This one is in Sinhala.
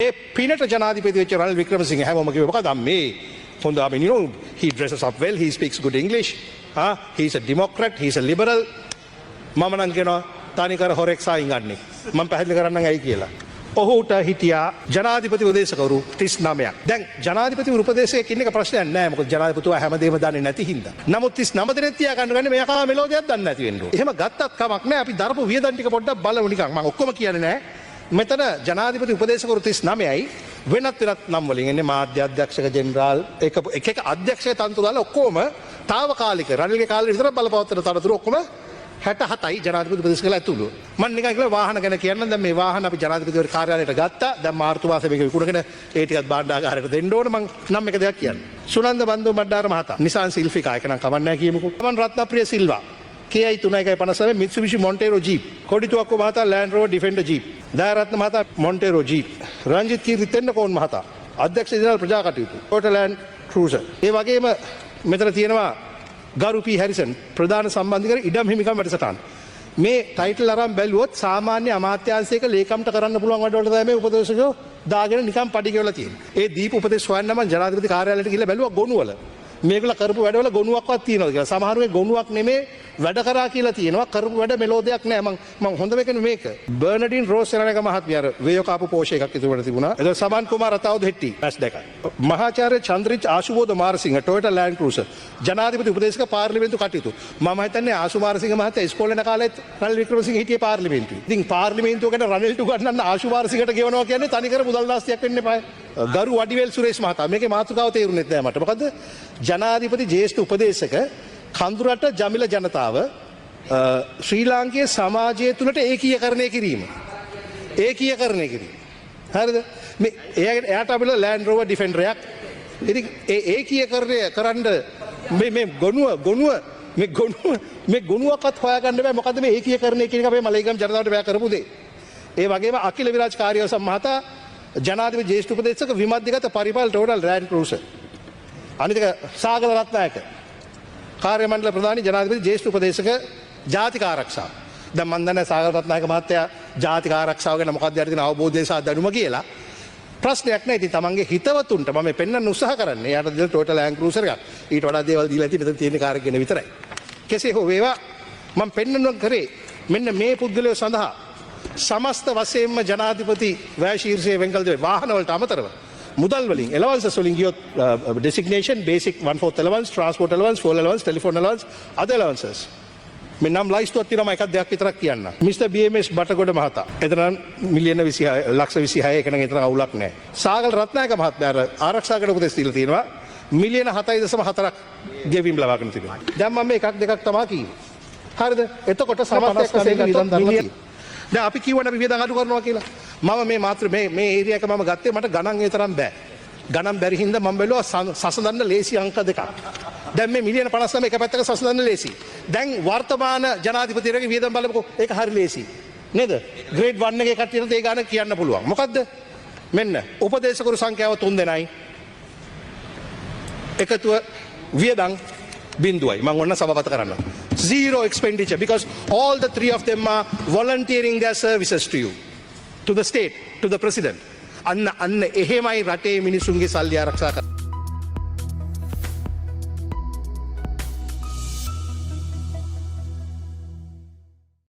ඒ පිනට ජනාධිපති වෙච්ච රනිල් වික්‍රමසිංහ හැමෝම කිව්වා මොකද මේ හොඳ I mean you know he dresses up well, he speaks good English, he's a democrat, he's a liberal. මම නම් කියනවා තනිකර හොරෙක් සායින් ගන්නේ. මම පැහැදිලි කරන්නම් ඇයි කියලා. ඔහුට හිටියා ජනාධිපති උපදේශකවරු 39ක්. දැන් ජනාධිපති උපදේශකයෙක් ඉන්න එක ප්‍රශ්නයක් නෑ. මොකද ජනාධිපතිතුමා හැමදේම දන්නේ නැති හින්දා. නමුත් 39 දෙනෙක් තියා ගන්න මෙයා කා මෙලෝදියක් දන්නේ නැති වෙන්න ඕන. එහෙම ගත්තත් කමක් නෑ. අපි දරපු වියදම් ටික පොඩ්ඩක් බලමු නිකන්. මම ඔක්කොම කියන්නේ නෑ. මෙතන ජනාධිපති උපදේශකවරු 39යි වෙනත් නම් වලින් එන්නේ මාධ්‍ය අධ්‍යක්ෂක ජෙනරාල් එක අධ්‍යක්ෂක තනතුරු දාලා ඔක්කොම తాවකාලික රනිල්ගේ කාලේ විතර බලපවත්තන තනතුරු ඔක්කොම 67යි ජනාධිපති උපදේශකලා ඇතුළු. මම නිකන් කියලා වාහන ගැන කියන්නම්. දැන් මේ වාහන අපි ජනාධිපතිවරු කාර්යාලයට ගත්තා. දැන් මාර්තු මාසේ මේක විකුණගෙන ඒ ටිකත් භාණ්ඩාගාරයට දෙන්න ඕන. මම නම් එක දෙයක් කියන්න. සුනන්ද බන්දු මඩ්ඩාර මහතා නිසාන් සිල්ෆිකා එක නම් කමන්නේ නැහැ කියමුකෝ. මම Ratnapriya Silva KI 3.59 Mitsubishi Montero Jeep. කොඩිතුවක්කෝ මහතා Land Rover Defender Jeep. Dayaratne මහතා Montero Jeep. රංජිත් කීර්ති තෙන්නකෝන් මහතා අධ්‍යක්ෂ ජනරාල් ප්‍රජා කටයුතු Toyota Land Cruiser. ඒ වගේම මෙතන තියෙනවා ගරු පී හැරිසන් ප්‍රධාන සම්බන්ධිකර ඉඩම් හිමිකම් වැඩසටහන. මේ ටයිටල් අරන් බැලුවොත් සාමාන්‍ය අමාත්‍යාංශයක ලේකම්ට කරන්න පුළුවන් වැඩවලට තමයි මේ උපදේශකයෝ දාගෙන නිකන් පඩි ගෙවලා තියෙන්නේ. ඒ දීප උපදේශ හොයන්න මම ජනාධිපති කාර්යාලයට ගිහලා බැලුවා ගොනුවල. මේගොල්ල කරපු වැඩවල ගොනුවක්වත් තියෙනවද කියලා. සමහරුවේ ගොනුවක් නෙමේ වැඩ කරා කියලා තියෙනවා. කරපු වැඩ මෙලෝදයක් නෑ. මම හොඳම එකනේ මේක. බර්නඩින් රෝස් සෙනනක මහත්මිය අර වේයෝ කාපු පෝෂ එකක් ඉතුරුවට තිබුණා. ඒක සමන් කුමාර රතාවුද හෙට්ටි. මැච් දෙකයි. මහාචාර්ය චන්ද්‍රිච් Ashubodha Marasinghe Toyota Land Cruiser. ජනාධිපති උපදේශක පාර්ලිමේන්තු කටයුතු. මම හිතන්නේ ආශු මාරසිංහ මහත්තයා ඉස්කෝලේ යන කාලෙත් රනිල් වික්‍රමසිංහ හිටියේ පාර්ලිමේන්තුවේ. ඉතින් පාර්ලිමේන්තුව ගැන රනිල්ට උගන්වන්න ආශු මාරසිංහට ගෙවනවා කියන්නේ තනිකර මුදල් දාස්තියක් වෙන්න එපා. ගරු වඩිවේල් සුරේෂ් මහතා මේකේ මාතෘකාව තේරුනේ නැහැ මට. මොකද ජනාධිපති ජ්‍යෙෂ්ඨ උපදේශක කඳුරට ජමිල ජනතාව ශ්‍රී ලාංකේය සමාජය තුළට ඒකීයකරණය කිරීම. ඒකීයකරණය කිරීම. හරිද? මේ එයාට අපිට Land Rover Defender එකක්. ඉතින් ඒ ඒකීයකරණය කරන්න මේ ගොනුවක්වත් හොයාගන්න බෑ. මොකද මේ ඒකීයකරණය කියන එක අපේ මලේගම් ජනතාවට බෑ කරපු දේ. ඒ වගේම අකිල විරාජ් කාර්යවසම් මහතා ජනාධිපති ජ්‍යෙෂ්ඨ උපදේශක විමධ්‍යගත පරිපාලන Toyota Land Cruiser. අනිත් එක සාගල රත්නායක කාර්ය මණ්ඩල ප්‍රධානී ජනාධිපති ජ්‍යෙෂ්ඨ උපදේශක ජාතික ආරක්ෂාව. දැන් මම දන්නේ සාගල රත්නායක මහත්තයා ජාතික ආරක්ෂාව ගැන මොකක්ද යට තියෙන අවබෝධය සහ දැනුම කියලා. ප්‍රශ්නයක් නැහැ. ඉතින් තමන්ගේ හිතවතුන්ට මම පෙන්වන්න උත්සාහ කරන්නේ. එයාට දෙන Toyota Land Cruiser එකක්. ඊට වඩා දේවල් දීලා ඇති මෙතන තියෙන කාර් එක ගැන විතරයි. කෙසේ හෝ වේවා මම පෙන්වන්න කරේ මෙන්න මේ පුද්ගලයෝ සඳහා සමස්ත වශයෙන්ම ජනාධිපති වැය ශීර්ෂයේ වෙන් කළ දේ වාහන වලට අමතරව මුදල් වලින් allowances වලින් ගියොත් designation basic 1/4 allowance transport allowance fuel allowance telephone allowance other allowances මේ නම් ලයිස්තුවක් තියෙනවා එකක් දෙයක් විතරක් කියන්න. Mr BMS බටගොඩ මහතා එතන මිලියන 26 ලක්ෂ 26 එක නම් එතන අවුලක් නැහැ. සාගල රත්නායක මහත්මයා ආරක්ෂාකට උපදෙස් දීලා තියෙනවා මිලියන 7.4ක් ගෙවීම් ලබාගෙන තිබෙනවා. දැන් මම එකක් දෙකක් තමයි කිව්වේ. හරිද? එතකොට සමස්තයක් වශයෙන් වියදම් දරනවා. දැන් අපි කියවනේ අපි වියදම් අඩු කරනවා කියලා. මම මේ ඒරියා එක මම ගත්තේ මට ගණන් ඒ තරම් බෑ. ගණන් බැරි හින්දා මම බැලුවා සසඳන්න ලේසි අංක දෙකක්. දැන් මේ මිලියන 59 එක පැත්තක සසඳන්න ලේසි. දැන් වර්තමාන ජනාධිපතිවරයාගේ වියදම් බලමුකෝ. ඒක හරි ලේසි. නේද? ග්‍රේඩ් 1 එකේ කට්ටියට ඒ ගාන කියන්න පුළුවන්. මොකද්ද? මෙන්න උපදේශකරු සංඛ්‍යාව 3 දෙනයි. එකතුව වියදම් බිඳුවයි. මම ඔන්න සභාපත කරන්න. Zero expenditure because all the three of them are volunteering their services to you, to the state, to the president. අන්න එහෙමයි රටේ මිනිසුන්ගේ සල්ලි ආරක්ෂා කරන්නේ.